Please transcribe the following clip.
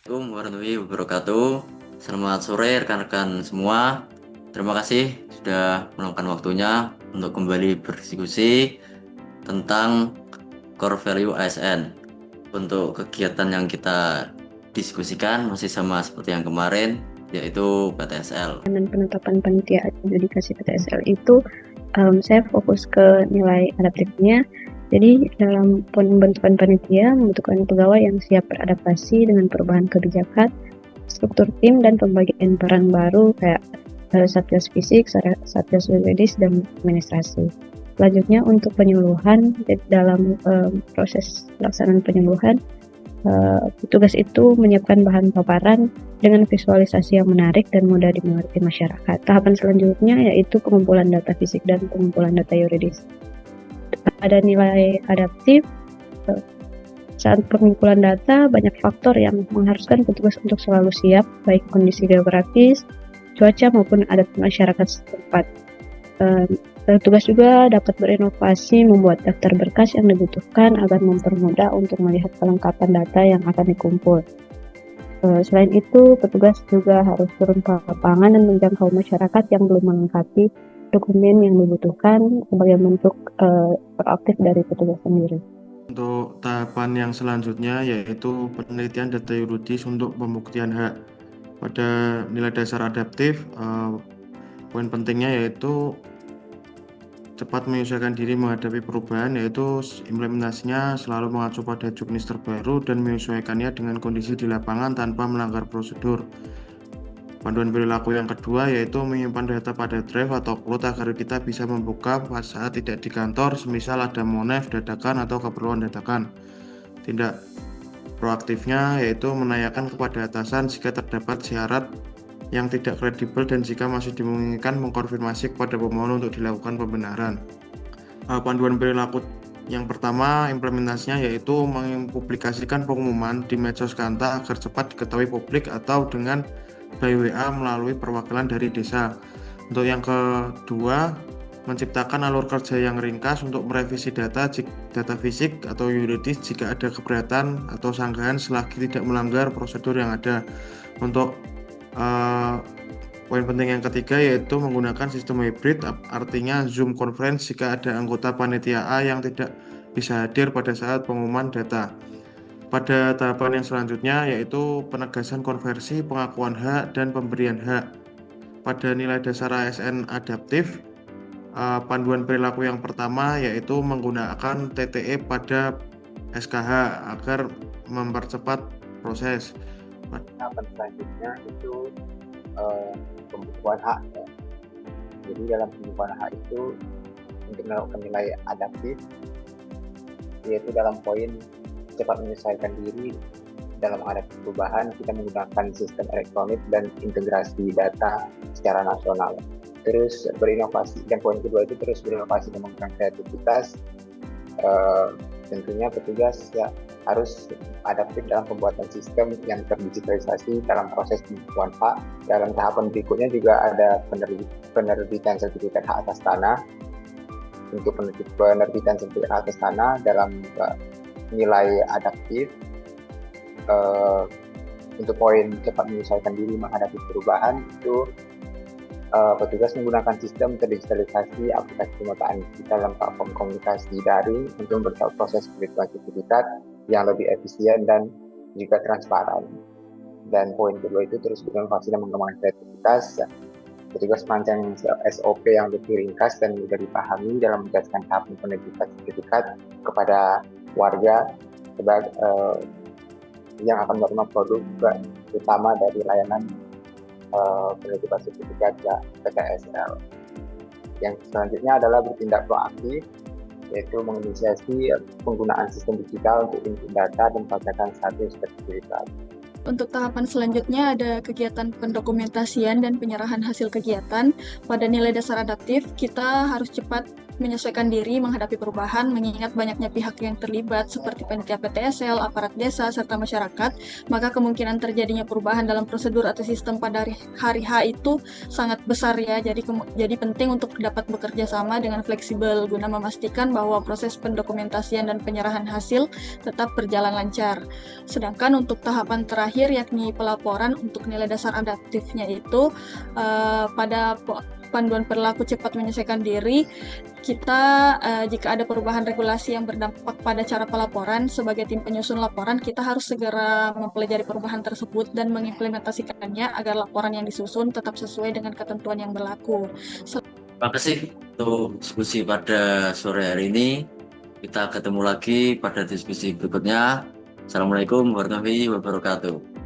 Assalamualaikum warahmatullahi wabarakatuh. Selamat sore rekan-rekan semua. Terima kasih sudah meluangkan waktunya untuk kembali berdiskusi tentang core value ASN. Untuk kegiatan yang kita diskusikan masih sama seperti yang kemarin, yaitu PTSL. Dan penetapan panitia adjudikasi PTSL itu saya fokus ke nilai adaptifnya. Jadi dalam pembentukan panitia membutuhkan pegawai yang siap beradaptasi dengan perubahan kebijakan, struktur tim, dan pembagian peran baru kayak satgas fisik, satgas juridis, dan administrasi. Selanjutnya untuk penyuluhan, dalam proses pelaksanaan penyuluhan, petugas itu menyiapkan bahan paparan dengan visualisasi yang menarik dan mudah dimengerti masyarakat. Tahapan selanjutnya yaitu pengumpulan data fisik dan pengumpulan data yuridis. Ada nilai adaptif. Saat pengumpulan data, banyak faktor yang mengharuskan petugas untuk selalu siap, baik kondisi geografis, cuaca, maupun adat masyarakat setempat. Petugas juga dapat berinovasi membuat daftar berkas yang dibutuhkan agar mempermudah untuk melihat kelengkapan data yang akan dikumpul. Selain itu, petugas juga harus turun ke lapangan dan menjangkau masyarakat yang belum melengkapi dokumen yang dibutuhkan sebagai bentuk proaktif dari petugas sendiri. Untuk tahapan yang selanjutnya yaitu penelitian data yuridis untuk pembuktian hak. Pada nilai dasar adaptif, poin pentingnya yaitu cepat menyesuaikan diri menghadapi perubahan, yaitu implementasinya selalu mengacu pada juknis terbaru dan menyesuaikannya dengan kondisi di lapangan tanpa melanggar prosedur. Panduan perilaku yang kedua yaitu menyimpan data pada drive atau cloud agar kita bisa membuka saat tidak di kantor, semisal ada monef dadakan atau keperluan dadakan. Tindak proaktifnya yaitu menanyakan kepada atasan jika terdapat syarat yang tidak kredibel dan jika masih dimungkinkan mengkonfirmasi kepada pemohon untuk dilakukan pembenaran. Panduan perilaku yang pertama implementasinya yaitu mempublikasikan pengumuman di medsos Kanta agar cepat diketahui publik atau dengan by WA melalui perwakilan dari desa. Untuk yang kedua, menciptakan alur kerja yang ringkas untuk merevisi data fisik atau yuridis jika ada keberatan atau sanggahan selagi tidak melanggar prosedur yang ada. Untuk poin penting yang ketiga yaitu menggunakan sistem hybrid, artinya Zoom conference jika ada anggota panitia A yang tidak bisa hadir pada saat pengumuman data. Pada tahapan yang selanjutnya yaitu penegasan konversi, pengakuan hak, dan pemberian hak. Pada nilai dasar ASN adaptif, panduan perilaku yang pertama yaitu menggunakan TTE pada SKH agar mempercepat proses. Tahapan selanjutnya itu pembukuan hak. Jadi dalam pembukuan hak itu untuk melakukan nilai adaptif, yaitu dalam poin cepat menyesuaikan diri dalam menghadapi perubahan, kita menggunakan sistem elektronik dan integrasi data secara nasional. Terus berinovasi, dan poin kedua itu terus berinovasi dan menggunakan kreativitas. Tentunya petugas ya harus adaptif dalam pembuatan sistem yang terdigitalisasi dalam proses pembukuan hak. Dalam tahapan berikutnya juga ada penerbitan sertifikat hak atas tanah. Untuk penerbitan sertifikat hak atas tanah dalam nilai adaptif, untuk poin cepat menyesuaikan diri menghadapi perubahan itu petugas menggunakan sistem terdigitalisasi aplikasi pemetaan digital dalam platform komunikasi daring untuk mempercepat proses penentuan sertifikat yang lebih efisien dan juga transparan. Dan poin kedua itu terus berinovasi dan mengembangkan kreativitas. Petugas merancang SOP yang lebih ringkas dan mudah dipahami dalam menjelaskan tahapan penerbitan sertifikat kepada warga sebagai yang akan menerima produk utama dari layanan penerbitan sertifikat PTSL. Yang selanjutnya adalah bertindak proaktif, yaitu menginisiasi penggunaan sistem digital untuk input data dan pelacakan status sertifikat. Untuk tahapan selanjutnya ada kegiatan pendokumentasian dan penyerahan hasil kegiatan. Pada nilai dasar adaptif, kita harus cepat menyesuaikan diri menghadapi perubahan mengingat banyaknya pihak yang terlibat seperti panitia PTSL, aparat desa, serta masyarakat, maka kemungkinan terjadinya perubahan dalam prosedur atau sistem pada hari H itu sangat besar ya. Jadi penting untuk dapat bekerja sama dengan fleksibel guna memastikan bahwa proses pendokumentasian dan penyerahan hasil tetap berjalan lancar. Sedangkan untuk tahapan terakhir yakni pelaporan untuk nilai dasar adaptifnya itu pada panduan perilaku cepat menyesuaikan diri, kita jika ada perubahan regulasi yang berdampak pada cara pelaporan, sebagai tim penyusun laporan kita harus segera mempelajari perubahan tersebut dan mengimplementasikannya agar laporan yang disusun tetap sesuai dengan ketentuan yang berlaku. Terima kasih untuk diskusi pada sore hari ini. Kita ketemu lagi pada diskusi berikutnya. Assalamualaikum warahmatullahi wabarakatuh.